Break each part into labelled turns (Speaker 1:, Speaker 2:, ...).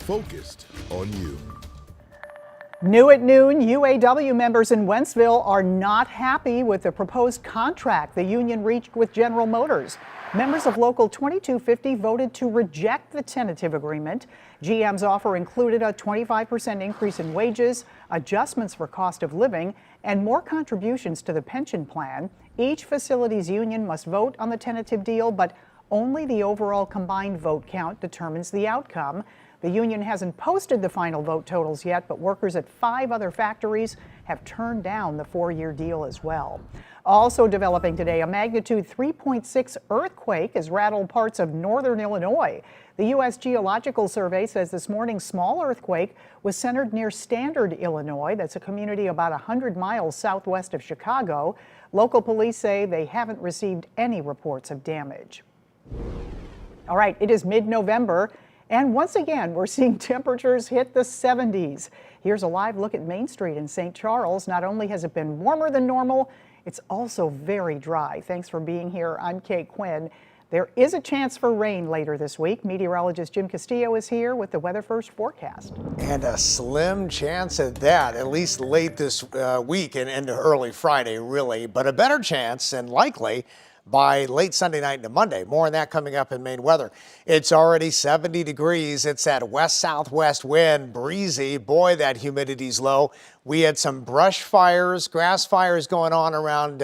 Speaker 1: focused on you.
Speaker 2: New at noon, UAW members in Wentzville are not happy with the proposed contract the union reached with General Motors. Members of Local 2250 voted to reject the tentative agreement. GM's offer included a 25% increase in wages, adjustments for cost of living, and more contributions to the pension plan. Each facility's union must vote on the tentative deal, but only the overall combined vote count determines the outcome. The union hasn't posted the final vote totals yet, but workers at 5 other factories have turned down the 4-year deal as well. Also developing today, a magnitude 3.6 earthquake has rattled parts of northern Illinois. The U.S. Geological Survey says this morning's small earthquake was centered near Standard, Illinois. That's a community about 100 miles southwest of Chicago. Local police say they haven't received any reports of damage. All right, it is mid-November. And once again, we're seeing temperatures hit the 70s. Here's a live look at Main Street in St. Charles. Not only has it been warmer than normal, it's also very dry. Thanks for being here. I'm Kate Quinn. There is a chance for rain later this week. Meteorologist Jim Castillo is here with the Weather First forecast.
Speaker 3: And a slim chance at that, at least late this week and into early Friday, really. But a better chance and likely by late Sunday night into Monday. More on that coming up in Maine weather. It's already 70 degrees. It's that west-southwest wind, breezy. Boy, that humidity's low. We had some brush fires, grass fires going on around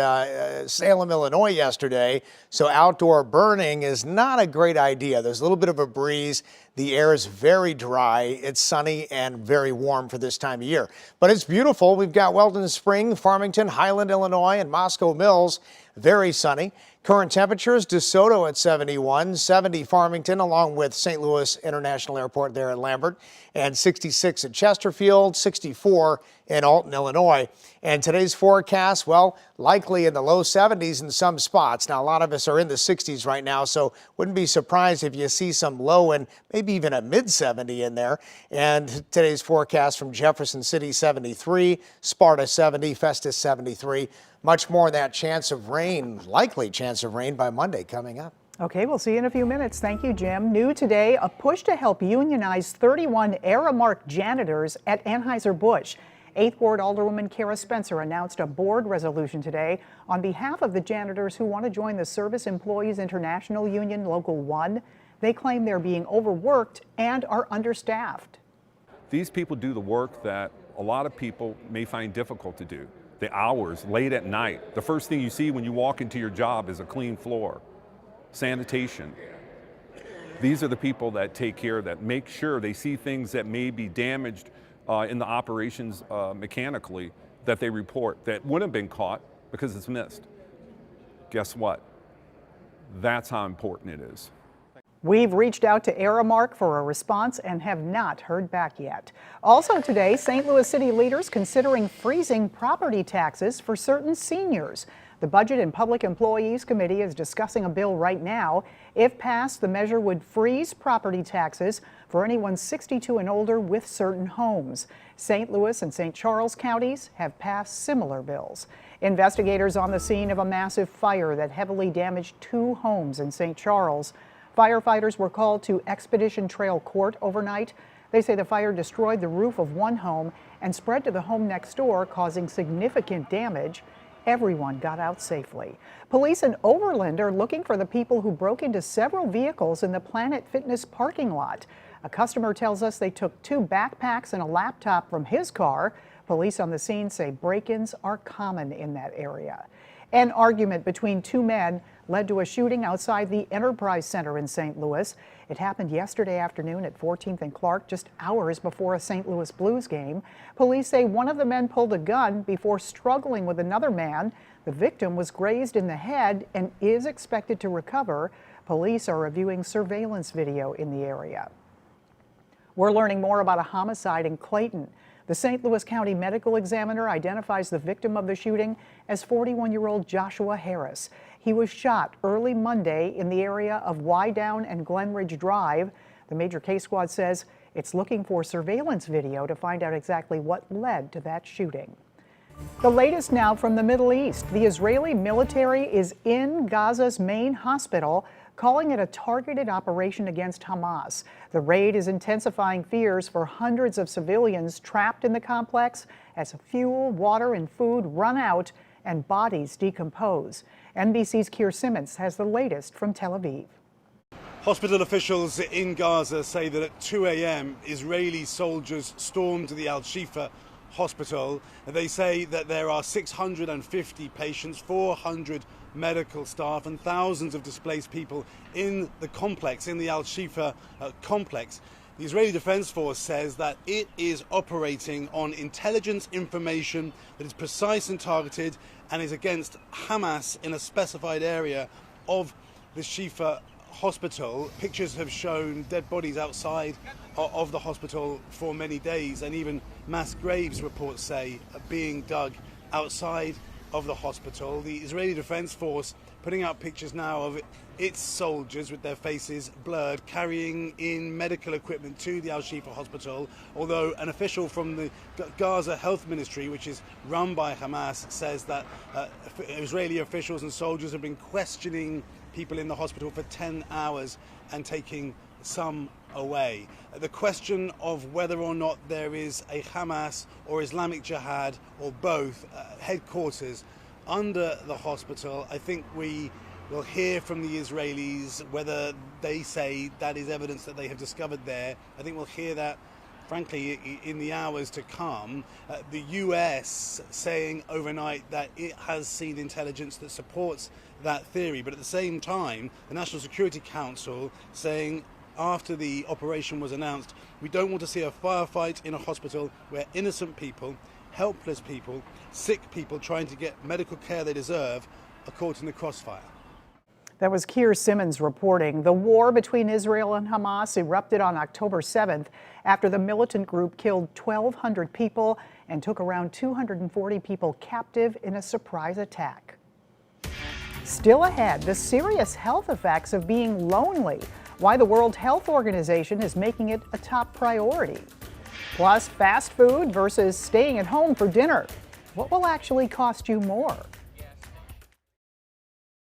Speaker 3: Salem, Illinois yesterday. So outdoor burning is not a great idea. There's a little bit of a breeze. The air is very dry. It's sunny and very warm for this time of year. But it's beautiful. We've got Weldon Spring, Farmington, Highland, Illinois, and Moscow Mills. Very sunny. Current temperatures, DeSoto at 71, 70 Farmington, along with St. Louis International Airport there at Lambert, and 66 at Chesterfield, 64 in Alton, Illinois. And today's forecast, well, likely in the low 70s in some spots. Now, a lot of us are in the 60s right now, so wouldn't be surprised if you see some low and maybe even a mid-70 in there. And today's forecast from Jefferson City, 73, Sparta, 70, Festus, 73. Much more of that chance of rain, likely chance of rain by Monday coming up.
Speaker 2: Okay, we'll see you in a few minutes. Thank you, Jim. New today, a push to help unionize 31 Aramark janitors at Anheuser-Busch. 8th Ward Alderwoman Kara Spencer announced a board resolution today on behalf of the janitors who want to join the Service Employees International Union Local 1. They claim they're being overworked and are understaffed.
Speaker 4: These people do the work that a lot of people may find difficult to do. The hours, late at night. The first thing you see when you walk into your job is a clean floor, sanitation. These are the people that take care, that make sure they see things that may be damaged in the operations mechanically, that they report that wouldn't have been caught because it's missed. Guess what? That's how important it is.
Speaker 2: We've reached out to Aramark for a response and have not heard back yet. Also today, St. Louis City leaders considering freezing property taxes for certain seniors. The Budget and Public Employees Committee is discussing a bill right now. If passed, the measure would freeze property taxes for anyone 62 and older with certain homes. St. Louis and St. Charles counties have passed similar bills. Investigators on the scene of a massive fire that heavily damaged 2 homes in St. Charles. Firefighters were called to Expedition Trail Court overnight. They say the fire destroyed the roof of one home and spread to the home next door, causing significant damage. Everyone got out safely. Police in Overland are looking for the people who broke into several vehicles in the Planet Fitness parking lot. A customer tells us they took 2 backpacks and a laptop from his car. Police on the scene say break-ins are common in that area. An argument between 2 men led to a shooting outside the Enterprise Center in St. Louis. It happened yesterday afternoon at 14th and Clark, just hours before a St. Louis Blues game. Police say one of the men pulled a gun before struggling with another man. The victim was grazed in the head and is expected to recover. Police are reviewing surveillance video in the area. We're learning more about a homicide in Clayton. The St. Louis County Medical Examiner identifies the victim of the shooting as 41-year-old Joshua Harris. He was shot early Monday in the area of Wydown and Glenridge Drive. The major case squad says it's looking for surveillance video to find out exactly what led to that shooting. The latest now from the Middle East. The Israeli military is in Gaza's main hospital, calling it a targeted operation against Hamas. The raid is intensifying fears for hundreds of civilians trapped in the complex as fuel, water, and food run out and bodies decompose. NBC's Keir Simmons has the latest from Tel Aviv.
Speaker 1: Hospital officials in Gaza say that at 2 a.m. Israeli soldiers stormed the Al-Shifa hospital. They say that there are 650 patients, 400 medical staff and thousands of displaced people in the complex, in the Al-Shifa complex. The Israeli Defense Force says that it is operating on intelligence information that is precise and targeted and is against Hamas in a specified area of the Shifa hospital. Pictures have shown dead bodies outside of the hospital for many days, and even mass graves, reports say, are being dug outside of the hospital. The Israeli Defense Force putting out pictures now of its soldiers with their faces blurred, carrying in medical equipment to the Al-Shifa hospital, although an official from the Gaza Health Ministry, which is run by Hamas, says that Israeli officials and soldiers have been questioning people in the hospital for 10 hours and taking some away. The question of whether or not there is a Hamas or Islamic Jihad or both headquarters under the hospital, I think we will hear from the Israelis whether they say that is evidence that they have discovered there. I think we'll hear that, frankly, in the hours to come. The US saying overnight that it has seen intelligence that supports that theory, but at the same time, the National Security Council saying after the operation was announced, we don't want to see a firefight in a hospital where innocent people, helpless people, sick people trying to get medical care they deserve are caught in the crossfire.
Speaker 2: That was Keir Simmons reporting. The war between Israel and Hamas erupted on October 7th after the militant group killed 1,200 people and took around 240 people captive in a surprise attack. Still ahead, the serious health effects of being lonely, why the World Health Organization is making it a top priority. Plus, fast food versus staying at home for dinner. What will actually cost you more?